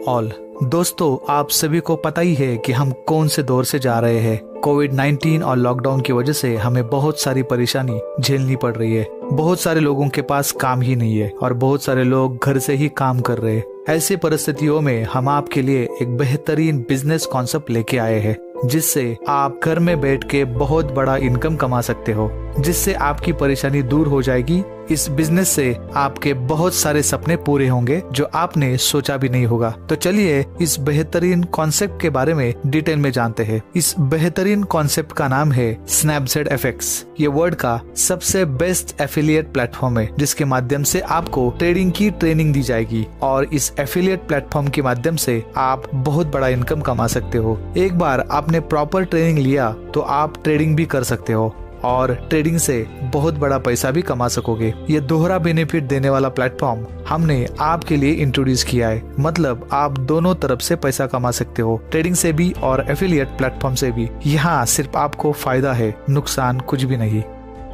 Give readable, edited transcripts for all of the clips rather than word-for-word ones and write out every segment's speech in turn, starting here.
All. दोस्तों, आप सभी को पता ही है कि हम कौन से दौर से जा रहे हैं। कोविड-19 और लॉकडाउन की वजह से हमें बहुत सारी परेशानी झेलनी पड़ रही है। बहुत सारे लोगों के पास काम ही नहीं है और बहुत सारे लोग घर से ही काम कर रहे हैं। ऐसी परिस्थितियों में हम आपके लिए एक बेहतरीन बिजनेस कॉन्सेप्ट लेके आए हैं, जिससे आप घर में बैठ के बहुत बड़ा इनकम कमा सकते हो, जिससे आपकी परेशानी दूर हो जाएगी। इस बिजनेस से आपके बहुत सारे सपने पूरे होंगे जो आपने सोचा भी नहीं होगा। तो चलिए इस बेहतरीन कॉन्सेप्ट के बारे में डिटेल में जानते हैं। इस बेहतरीन कॉन्सेप्ट का नाम है स्नैपसेट एफएक्स। ये वर्ल्ड का सबसे बेस्ट एफिलिएट प्लेटफॉर्म है, जिसके माध्यम से आपको ट्रेडिंग की ट्रेनिंग दी जाएगी और इस एफिलिएट प्लेटफॉर्म के माध्यम से आप बहुत बड़ा इनकम कमा सकते हो। एक बार आपने प्रॉपर ट्रेनिंग लिया तो आप ट्रेडिंग भी कर सकते हो और ट्रेडिंग से बहुत बड़ा पैसा भी कमा सकोगे। ये दोहरा बेनिफिट देने वाला प्लेटफॉर्म हमने आपके लिए इंट्रोड्यूस किया है। मतलब आप दोनों तरफ से पैसा कमा सकते हो, ट्रेडिंग से भी और एफिलिएट प्लेटफॉर्म से भी। यहाँ सिर्फ आपको फायदा है, नुकसान कुछ भी नहीं।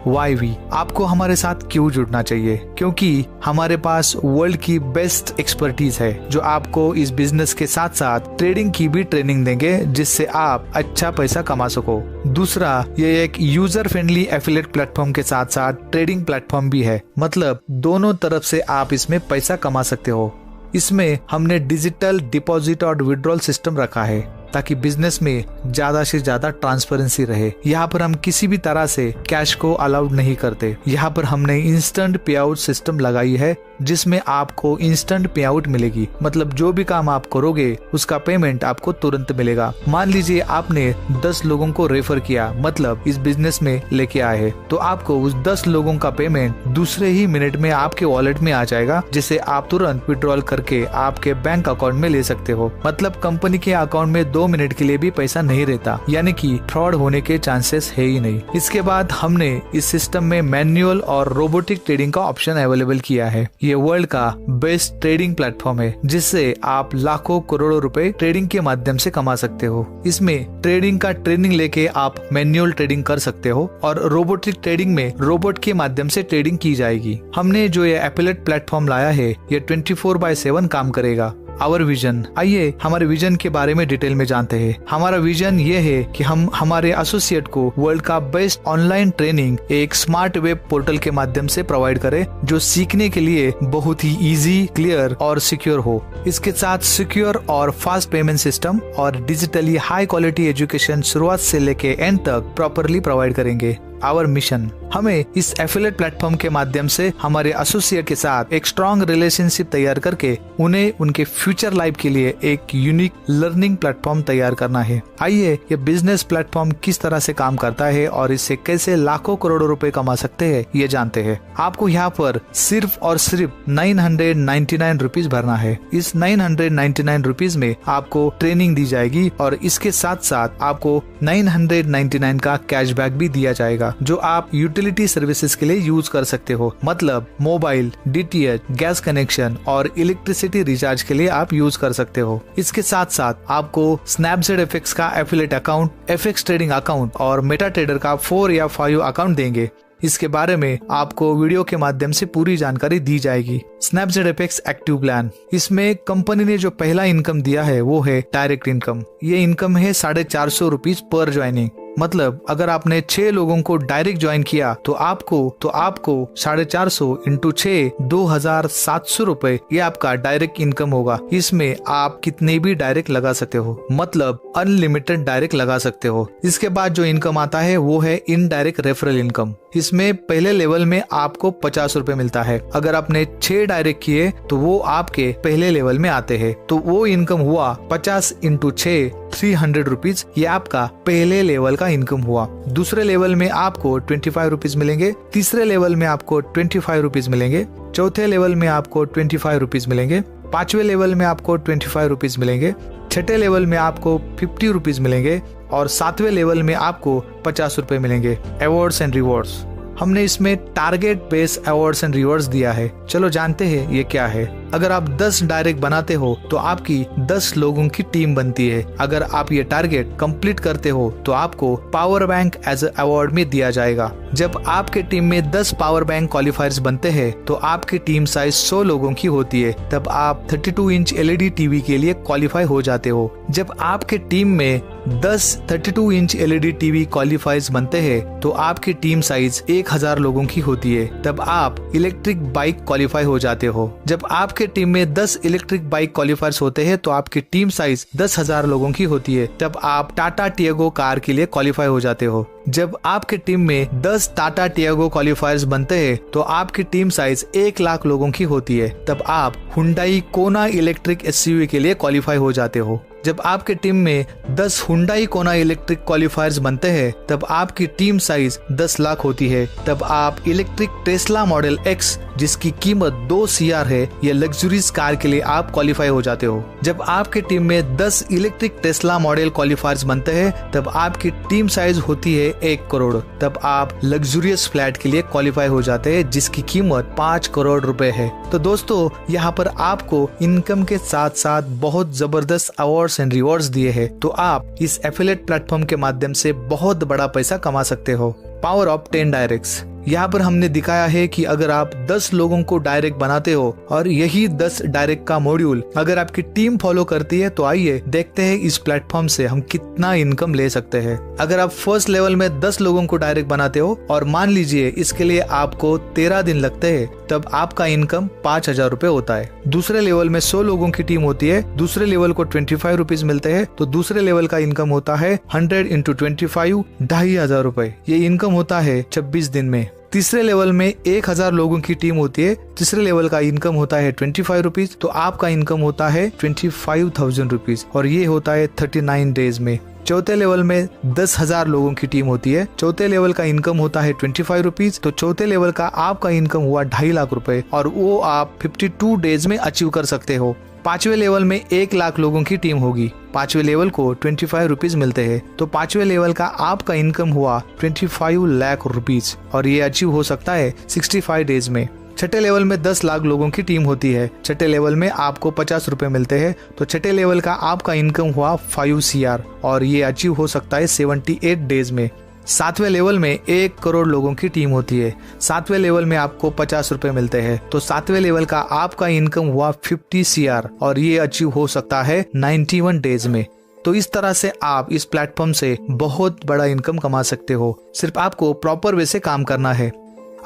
YV, आपको हमारे साथ क्यों जुड़ना चाहिए? क्योंकि हमारे पास वर्ल्ड की बेस्ट एक्सपर्टीज है जो आपको इस बिजनेस के साथ साथ ट्रेडिंग की भी ट्रेनिंग देंगे, जिससे आप अच्छा पैसा कमा सको। दूसरा, ये एक यूजर फ्रेंडली एफिलिएट प्लेटफॉर्म के साथ साथ ट्रेडिंग प्लेटफॉर्म भी है। मतलब दोनों तरफ से आप इसमें पैसा कमा सकते हो। इसमें हमने डिजिटल डिपॉजिट और विड्रॉल सिस्टम रखा है ताकि बिजनेस में ज्यादा से ज्यादा ट्रांसपेरेंसी रहे। यहाँ पर हम किसी भी तरह से कैश को अलाउड नहीं करते। यहाँ पर हमने इंस्टेंट पे आउट सिस्टम लगाई है, जिसमें आपको इंस्टेंट पे आउट मिलेगी। मतलब जो भी काम आप करोगे उसका पेमेंट आपको तुरंत मिलेगा। मान लीजिए आपने 10 लोगों को रेफर किया, मतलब इस बिजनेस में लेके आए हैं, तो आपको उस 10 लोगों का पेमेंट दूसरे ही मिनट में आपके वॉलेट में आ जाएगा, जिसे आप तुरंत विड्रॉल करके आपके बैंक अकाउंट में ले सकते हो। मतलब कंपनी के अकाउंट में 2 मिनट के लिए भी पैसा नहीं रहता, यानी कि फ्रॉड होने के चांसेस है ही नहीं। इसके बाद हमने इस सिस्टम में मैनुअल और रोबोटिक ट्रेडिंग का ऑप्शन अवेलेबल किया है। ये वर्ल्ड का बेस्ट ट्रेडिंग प्लेटफॉर्म है, जिससे आप लाखों करोड़ों रुपए ट्रेडिंग के माध्यम से कमा सकते हो। इसमें ट्रेडिंग का ट्रेनिंग लेके आप मैनुअल ट्रेडिंग कर सकते हो और रोबोटिक ट्रेडिंग में रोबोट के माध्यम से ट्रेडिंग की जाएगी। हमने जो ये एफिलिएट प्लेटफॉर्म लाया है, ये 24/7 काम करेगा। आवर विजन, आइए हमारे विजन के बारे में डिटेल में जानते हैं। हमारा विजन ये है कि हम हमारे एसोसिएट को वर्ल्ड का बेस्ट ऑनलाइन ट्रेनिंग एक स्मार्ट वेब पोर्टल के माध्यम से प्रोवाइड करें, जो सीखने के लिए बहुत ही इजी, क्लियर और सिक्योर हो। इसके साथ सिक्योर और फास्ट पेमेंट सिस्टम और डिजिटली हाई क्वालिटी एजुकेशन शुरुआत से लेके एंड तक प्रॉपरली प्रोवाइड करेंगे। आवर मिशन, हमें इस एफिलिएट प्लेटफॉर्म के माध्यम से हमारे एसोसिएट के साथ एक स्ट्रॉन्ग रिलेशनशिप तैयार करके उन्हें उनके फ्यूचर लाइफ के लिए एक यूनिक लर्निंग प्लेटफॉर्म तैयार करना है। आइए ये बिजनेस प्लेटफॉर्म किस तरह से काम करता है और इससे कैसे लाखों करोड़ों रुपए कमा सकते हैं, ये जानते हैं। आपको यहाँ पर सिर्फ और सिर्फ 999 रुपीज भरना है। इस 999 रुपीज में आपको ट्रेनिंग दी जाएगी और इसके साथ साथ आपको 999 का कैशबैक भी दिया जाएगा, जो आप यूटिलिटी सर्विसेज के लिए यूज कर सकते हो। मतलब मोबाइल, DTH, गैस कनेक्शन और इलेक्ट्रिसिटी रिचार्ज के लिए आप यूज कर सकते हो। इसके साथ साथ आपको स्नैपसेट एफएक्स का affiliate account, FX trading account और मेटा ट्रेडर का 4 या 5 अकाउंट देंगे। इसके बारे में आपको वीडियो के माध्यम से पूरी जानकारी दी जाएगी। स्नैपसेट एफएक्स एक्टिव प्लान, इसमें कंपनी ने जो पहला इनकम दिया है वो है डायरेक्ट इनकम। ये इनकम है 450 रुपीज पर ज्वाइनिंग। मतलब अगर आपने 6 लोगों को डायरेक्ट ज्वाइन किया तो आपको 450 इंटू 6 2700 रुपए, ये आपका डायरेक्ट इनकम होगा। इसमें आप कितने भी डायरेक्ट लगा सकते हो, मतलब अनलिमिटेड डायरेक्ट लगा सकते हो। इसके बाद जो इनकम आता है वो है इनडायरेक्ट रेफरल इनकम। इसमें पहले लेवल में आपको 50 रुपए मिलता है। अगर आपने 6 डायरेक्ट किए तो वो आपके पहले लेवल में आते हैं, तो वो इनकम हुआ 50 इंटू 6 300 रुपीज। ये आपका पहले लेवल का इनकम हुआ। दूसरे लेवल में आपको 25 रुपीज मिलेंगे, तीसरे लेवल में आपको 25 रुपीज मिलेंगे, चौथे लेवल में आपको 25 रुपीज मिलेंगे, 5वें लेवल में आपको 25 रुपीज मिलेंगे, 6ठे लेवल में आपको 50 रुपीज मिलेंगे और 7वें लेवल में आपको 50 रुपए मिलेंगे। अवार्ड्स एंड रिवॉर्ड्स, हमने इसमें target based awards and rewards दिया है। चलो जानते हैं ये क्या है। अगर आप 10 डायरेक्ट बनाते हो तो आपकी 10 लोगों की टीम बनती है। अगर आप ये टारगेट कंप्लीट करते हो तो आपको पावर बैंक एज अवार्ड में दिया जाएगा। जब आपके टीम में 10 पावर बैंक क्वालिफायर्स बनते हैं तो आपकी टीम साइज 100 लोगों की होती है। तब आप 32 इंच LED टीवी के लिए क्वालिफाई हो जाते हो। जब आपके टीम में 10 32 इंच LED टीवी क्वालिफायर्स बनते हैं तो आपकी टीम साइज 1000 लोगों की होती है। तब आप इलेक्ट्रिक बाइक क्वालिफाई हो जाते हो। जब आपके टीम में 10 इलेक्ट्रिक बाइक क्वालिफायर्स होते हैं तो आपकी टीम साइज 10,000 लोगों की होती है। तब आप टाटा टियागो कार के लिए क्वालिफाई हो जाते हो। जब आपके टीम में 10 टाटा टियागो क्वालिफायर्स बनते हैं तो आपकी टीम साइज 1 लाख लोगों की होती है। तब आप हुंडई कोना इलेक्ट्रिक SUV के लिए क्वालिफाई हो जाते हो। जब आपके टीम में 10 हुंडई कोना इलेक्ट्रिक क्वालिफायर्स बनते हैं तब आपकी टीम साइज 10 लाख होती है। तब आप इलेक्ट्रिक टेस्ला मॉडल X जिसकी कीमत 2 CR है, ये लग्जरीज कार के लिए आप क्वालिफाई हो जाते हो। जब आपके टीम में 10 इलेक्ट्रिक टेस्ला मॉडल क्वालिफायर्स बनते हैं तब आपकी टीम साइज होती है 1 करोड़। तब आप लग्जूरियस फ्लैट के लिए क्वालिफाई हो जाते हैं जिसकी कीमत 5 करोड़ रुपए है। तो दोस्तों, यहाँ पर आपको इनकम के साथ साथ बहुत जबरदस्त अवार्ड्स एंड रिवॉर्ड्स दिए हैं। तो आप इस एफिलिएट प्लेटफॉर्म के माध्यम से बहुत बड़ा पैसा कमा सकते हो। Power of 10 directs. यहाँ पर हमने दिखाया है कि अगर आप 10 लोगों को डायरेक्ट बनाते हो और यही 10 डायरेक्ट का मॉड्यूल अगर आपकी टीम फॉलो करती है तो आइए देखते हैं इस प्लेटफॉर्म से हम कितना इनकम ले सकते हैं। अगर आप फर्स्ट लेवल में 10 लोगों को डायरेक्ट बनाते हो और मान लीजिए इसके लिए आपको 13 दिन लगते हैं, तब आपका इनकम 5,000 रुपए होता है। दूसरे लेवल में 100 लोगों की टीम होती है, दूसरे लेवल को 25 रुपीज मिलते हैं, तो दूसरे लेवल का इनकम होता है 100 × 25 2,500 रुपए। ये इनकम होता है 26 दिन में। तीसरे लेवल में 1000 लोगों की टीम होती है, तीसरे लेवल का इनकम होता है 25 रुपीज, तो आपका इनकम होता है 25,000 रुपीज और ये होता है 39 डेज में। चौथे लेवल में 10,000 लोगों की टीम होती है, चौथे लेवल का इनकम होता है 25 रुपीज, तो चौथे लेवल का आपका इनकम हुआ 2.5 लाख रुपए और वो आप 52 डेज में अचीव कर सकते हो। पांचवें लेवल में 1 लाख लोगों की टीम होगी, पांचवें लेवल को 25 रुपीज मिलते हैं, तो पांचवें लेवल का आपका इनकम हुआ 25 लाख रुपीज और ये अचीव हो सकता है 65 डेज में। छठे लेवल में 10 लाख लोगों की टीम होती है, छठे लेवल में आपको 50 रुपए मिलते हैं, तो छठे लेवल का आपका इनकम हुआ 5 CR और ये अचीव हो सकता है 78 डेज में। सातवें लेवल में 1 करोड़ लोगों की टीम होती है, सातवें लेवल में आपको 50 रुपए मिलते हैं, तो सातवें लेवल का आपका इनकम हुआ 50 CR और ये अचीव हो सकता है 91 डेज में। तो इस तरह से आप इस प्लेटफॉर्म से बहुत बड़ा इनकम कमा सकते हो, सिर्फ आपको प्रॉपर वे से काम करना है।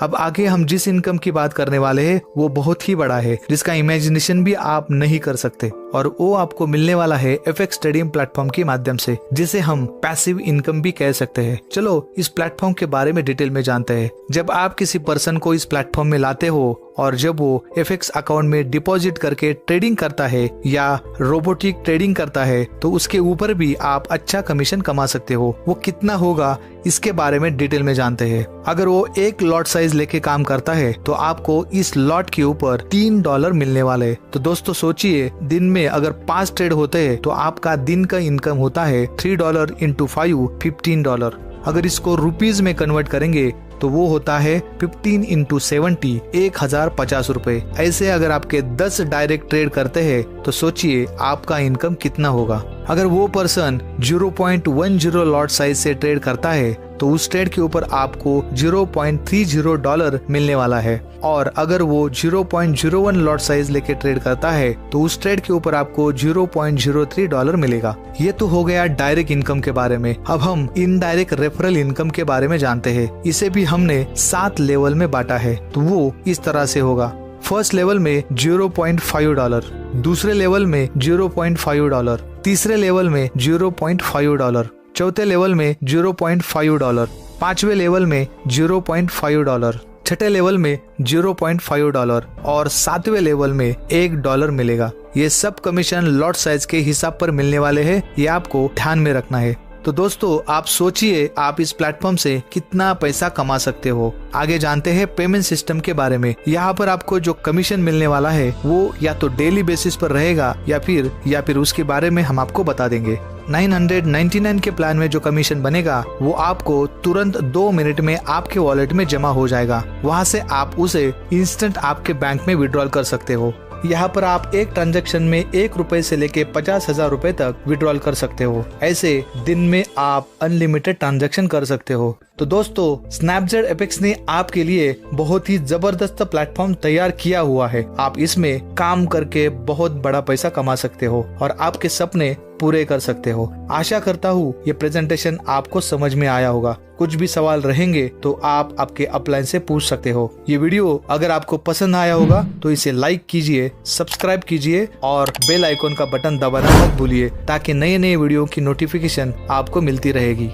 अब आगे हम जिस इनकम की बात करने वाले हैं वो बहुत ही बड़ा है, जिसका इमेजिनेशन भी आप नहीं कर सकते, और वो आपको मिलने वाला है FX ट्रेडिंग प्लेटफॉर्म के माध्यम से, जिसे हम पैसिव इनकम भी कह सकते हैं। चलो इस प्लेटफॉर्म के बारे में डिटेल में जानते हैं। जब आप किसी पर्सन को इस प्लेटफॉर्म में लाते हो और जब वो FX अकाउंट में डिपॉजिट करके ट्रेडिंग करता है या रोबोटिक ट्रेडिंग करता है तो उसके ऊपर भी आप अच्छा कमीशन कमा सकते हो। वो कितना होगा इसके बारे में डिटेल में जानते हैं। अगर वो 1 लॉट साइज लेके काम करता है तो आपको इस लॉट के ऊपर $3 मिलने वाले। तो दोस्तों सोचिए, दिन में अगर 5 ट्रेड होते हैं तो आपका दिन का इनकम होता है $3 × 5 $15। अगर इसको रुपीज में कन्वर्ट करेंगे तो वो होता है 15 × 70 1050 रुपए। ऐसे अगर आपके 10 डायरेक्ट ट्रेड करते हैं तो सोचिए आपका इनकम कितना होगा। अगर वो पर्सन 0.10 लॉट साइज से ट्रेड करता है तो उस ट्रेड के ऊपर आपको $0.30 मिलने वाला है, और अगर वो 0.01 लॉट साइज लेके ट्रेड करता है तो उस ट्रेड के ऊपर आपको $0.03 मिलेगा। ये तो हो गया डायरेक्ट इनकम के बारे में। अब हम इनडायरेक्ट रेफरल इनकम के बारे में जानते हैं। इसे भी हमने 7 लेवल में बांटा है, तो वो इस तरह से होगा। फर्स्ट लेवल में $0.5, दूसरे लेवल में $0.5, तीसरे लेवल में $0.5, चौथे लेवल में $0.5, पांचवें लेवल में $0.5, छठे लेवल में $0.5 और सातवें लेवल में $1 मिलेगा। ये सब कमीशन लॉट साइज के हिसाब पर मिलने वाले हैं, ये आपको ध्यान में रखना है। तो दोस्तों आप सोचिए आप इस प्लेटफॉर्म से कितना पैसा कमा सकते हो। आगे जानते हैं पेमेंट सिस्टम के बारे में। यहाँ पर आपको जो कमीशन मिलने वाला है वो या तो डेली बेसिस पर रहेगा या फिर उसके बारे में हम आपको बता देंगे। 999 के प्लान में जो कमीशन बनेगा वो आपको तुरंत 2 मिनट में आपके वॉलेट में जमा हो जाएगा। वहाँ से आप उसे इंस्टेंट आपके बैंक में विड्रॉल कर सकते हो। यहाँ पर आप एक ट्रांजैक्शन में 1 रुपए से लेके 50,000 रुपए तक विड्रॉल कर सकते हो। ऐसे दिन में आप अनलिमिटेड ट्रांजैक्शन कर सकते हो। तो दोस्तों, स्नैपजेट एपेक्स ने आपके लिए बहुत ही जबरदस्त प्लेटफॉर्म तैयार किया हुआ है। आप इसमें काम करके बहुत बड़ा पैसा कमा सकते हो और आपके सपने पूरे कर सकते हो। आशा करता हूँ ये प्रेजेंटेशन आपको समझ में आया होगा। कुछ भी सवाल रहेंगे तो आप आपके अपलाइन से पूछ सकते हो। ये वीडियो अगर आपको पसंद आया होगा तो इसे लाइक कीजिए, सब्सक्राइब कीजिए और बेल आइकॉन का बटन दबाना मत भूलिए, ताकि नए नए वीडियो की नोटिफिकेशन आपको मिलती रहेगी।